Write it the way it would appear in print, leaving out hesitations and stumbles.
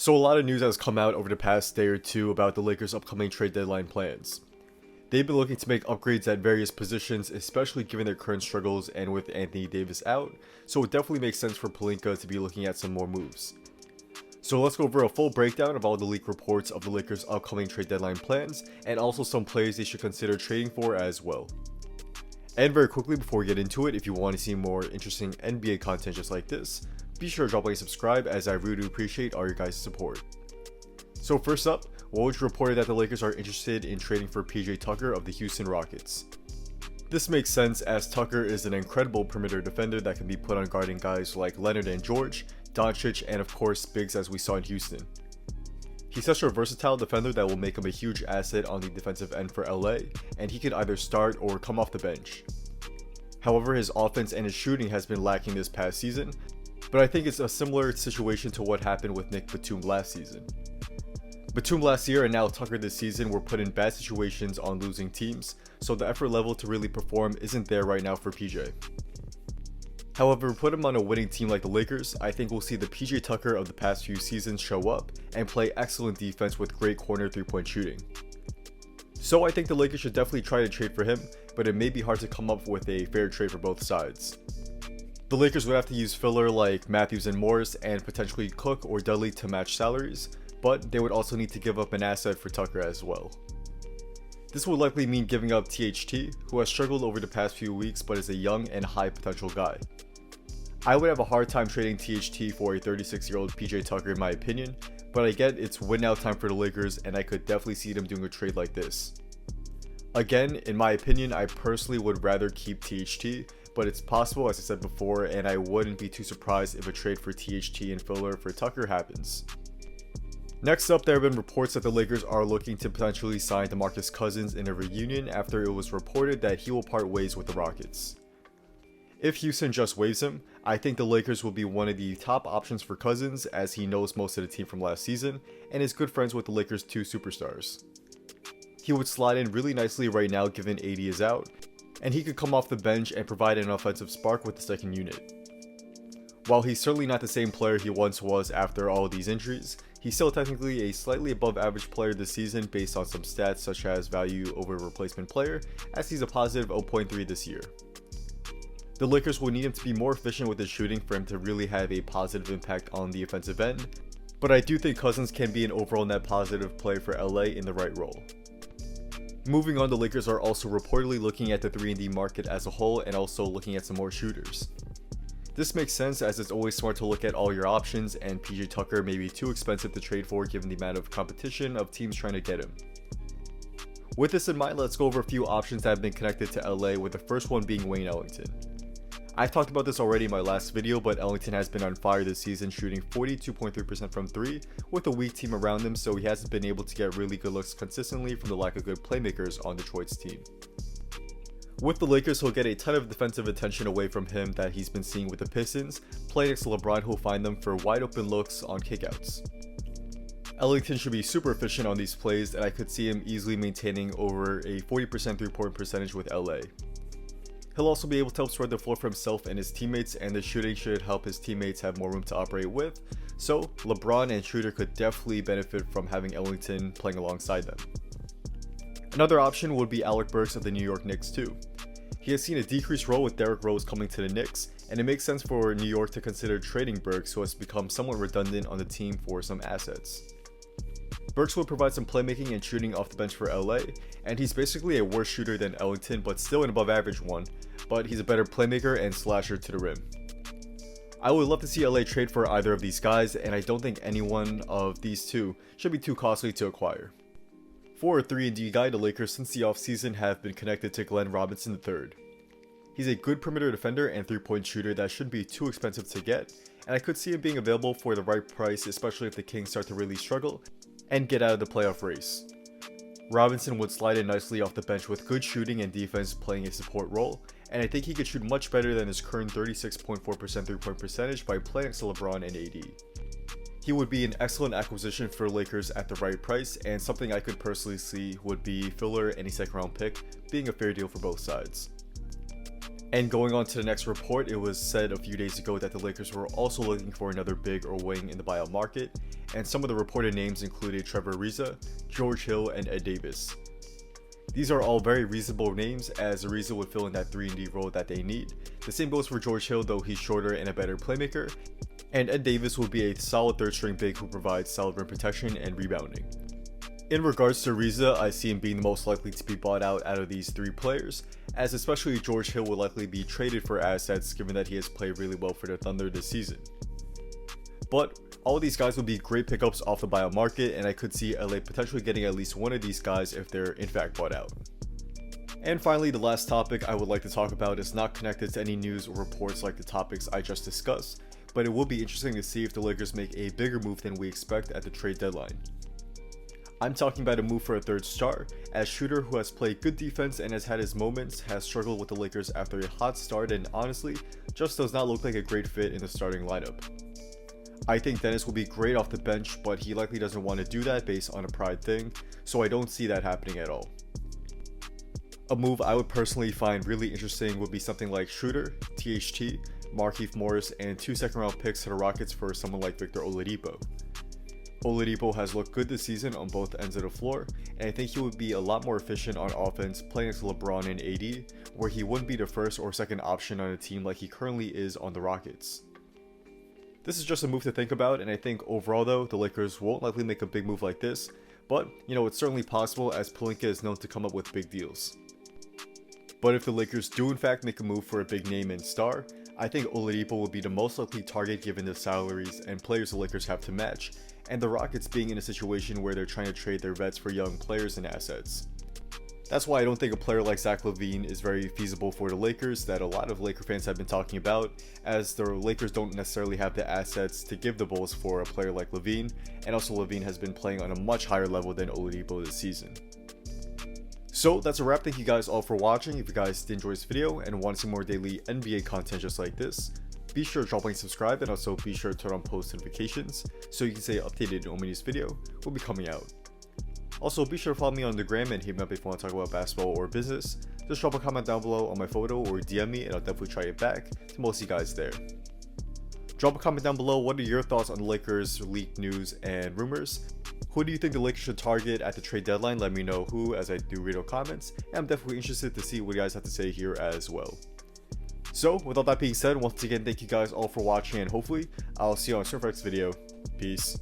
So a lot of news has come out over the past day or two about the Lakers' upcoming trade deadline plans. They've been looking to make upgrades at various positions, especially given their current struggles and with Anthony Davis out, so it definitely makes sense for Pelinka to be looking at some more moves. So let's go over a full breakdown of all the leak reports of the Lakers' upcoming trade deadline plans, and also some players they should consider trading for as well. And very quickly before we get into it, if you want to see more interesting NBA content just like this, be sure to drop a like and subscribe, as I really do appreciate all your guys' support. So first up, Woj reported that the Lakers are interested in trading for PJ Tucker of the Houston Rockets. This makes sense as Tucker is an incredible perimeter defender that can be put on guarding guys like Leonard and George, Doncic, and of course bigs as we saw in Houston. He's such a versatile defender that will make him a huge asset on the defensive end for LA, and he can either start or come off the bench. However, his offense and his shooting has been lacking this past season, but I think it's a similar situation to what happened with Nick Batum last season. Batum last year and now Tucker this season were put in bad situations on losing teams, so the effort level to really perform isn't there right now for PJ. However, put him on a winning team like the Lakers, I think we'll see the PJ Tucker of the past few seasons show up and play excellent defense with great corner 3-point shooting. So I think the Lakers should definitely try to trade for him, but it may be hard to come up with a fair trade for both sides. The Lakers would have to use filler like Matthews and Morris and potentially Cook or Dudley to match salaries, but they would also need to give up an asset for Tucker as well. This would likely mean giving up THT, who has struggled over the past few weeks but is a young and high potential guy. I would have a hard time trading THT for a 36-year-old PJ Tucker in my opinion, but I get it's win now time for the Lakers and I could definitely see them doing a trade like this. Again, in my opinion, I personally would rather keep THT, but it's possible as I said before, and I wouldn't be too surprised if a trade for THT and filler for Tucker happens. Next up, there have been reports that the Lakers are looking to potentially sign DeMarcus Cousins in a reunion after it was reported that he will part ways with the Rockets. If Houston just waives him, I think the Lakers will be one of the top options for Cousins, as he knows most of the team from last season and is good friends with the Lakers' two superstars. He would slide in really nicely right now given AD is out, and he could come off the bench and provide an offensive spark with the second unit. While he's certainly not the same player he once was after all of these injuries, he's still technically a slightly above average player this season based on some stats such as value over replacement player, as he's a positive 0.3 this year. The Lakers will need him to be more efficient with his shooting for him to really have a positive impact on the offensive end, but I do think Cousins can be an overall net positive play for LA in the right role. Moving on, the Lakers are also reportedly looking at the 3-and-D market as a whole and also looking at some more shooters. This makes sense as it's always smart to look at all your options, and PJ Tucker may be too expensive to trade for given the amount of competition of teams trying to get him. With this in mind, let's go over a few options that have been connected to LA, with the first one being Wayne Ellington. I've talked about this already in my last video, but Ellington has been on fire this season, shooting 42.3% from 3 with a weak team around him, so he hasn't been able to get really good looks consistently from the lack of good playmakers on Detroit's team. With the Lakers, he'll get a ton of defensive attention away from him that he's been seeing with the Pistons, playing next to LeBron who'll find them for wide open looks on kickouts. Ellington should be super efficient on these plays, and I could see him easily maintaining over a 40% 3-point percentage with LA. He'll also be able to help spread the floor for himself and his teammates, and the shooting should help his teammates have more room to operate with, so LeBron and Schroeder could definitely benefit from having Ellington playing alongside them. Another option would be Alec Burks of the New York Knicks too. He has seen a decreased role with Derrick Rose coming to the Knicks, and it makes sense for New York to consider trading Burks, who has become somewhat redundant on the team, for some assets. Burks will provide some playmaking and shooting off the bench for LA, and he's basically a worse shooter than Ellington but still an above average one, but he's a better playmaker and slasher to the rim. I would love to see LA trade for either of these guys, and I don't think any one of these two should be too costly to acquire. For a 3-and-D guy, the Lakers since the offseason have been connected to Glenn Robinson III. He's a good perimeter defender and 3-point shooter that shouldn't be too expensive to get, and I could see him being available for the right price, especially if the Kings start to really struggle and get out of the playoff race. Robinson would slide in nicely off the bench with good shooting and defense playing a support role, and I think he could shoot much better than his current 36.4% 3-point percentage by playing next to LeBron and AD. He would be an excellent acquisition for Lakers at the right price, and something I could personally see would be filler and a second round pick, being a fair deal for both sides. And going on to the next report, it was said a few days ago that the Lakers were also looking for another big or wing in the buyout market, and some of the reported names included Trevor Ariza, George Hill, and Ed Davis. These are all very reasonable names, as Ariza would fill in that 3-and-D role that they need. The same goes for George Hill, though he's shorter and a better playmaker, and Ed Davis will be a solid third-string big who provides solid rim protection and rebounding. In regards to Ariza, I see him being the most likely to be bought out of these 3 players, as especially George Hill will likely be traded for assets given that he has played really well for the Thunder this season. But all of these guys would be great pickups off the buyout market, and I could see LA potentially getting at least one of these guys if they're in fact bought out. And finally, the last topic I would like to talk about is not connected to any news or reports like the topics I just discussed, but it will be interesting to see if the Lakers make a bigger move than we expect at the trade deadline. I'm talking about a move for a third star, as Shooter, who has played good defense and has had his moments, has struggled with the Lakers after a hot start and honestly, just does not look like a great fit in the starting lineup. I think Dennis will be great off the bench, but he likely doesn't want to do that based on a pride thing, so I don't see that happening at all. A move I would personally find really interesting would be something like Shooter, THT, Markieff Morris, and 2 second-round picks to the Rockets for someone like Victor Oladipo. Oladipo has looked good this season on both ends of the floor, and I think he would be a lot more efficient on offense playing next to LeBron and AD, where he wouldn't be the first or second option on a team like he currently is on the Rockets. This is just a move to think about, and I think overall though, the Lakers won't likely make a big move like this, but it's certainly possible as Pelinka is known to come up with big deals. But if the Lakers do in fact make a move for a big name and star, I think Oladipo will be the most likely target given the salaries and players the Lakers have to match, and the Rockets being in a situation where they're trying to trade their vets for young players and assets. That's why I don't think a player like Zach LaVine is very feasible for the Lakers that a lot of Laker fans have been talking about, as the Lakers don't necessarily have the assets to give the Bulls for a player like LaVine, and also LaVine has been playing on a much higher level than Oladipo this season. So that's a wrap. Thank you guys all for watching. If you guys did enjoy this video and want to see more daily NBA content just like this, be sure to drop a like, subscribe, and also be sure to turn on post notifications so you can stay updated on when this video will be coming out. Also, be sure to follow me on the gram and hit me up if you want to talk about basketball or business. Just drop a comment down below on my photo or DM me and I'll definitely try it back to most of you guys there. Drop a comment down below. What are your thoughts on the Lakers leaked news and rumors? Who do you think the Lakers should target at the trade deadline? Let me know who, as I do read your comments, and I'm definitely interested to see what you guys have to say here as well. So with all that being said, once again, thank you guys all for watching, and hopefully I'll see you on our next video. Peace.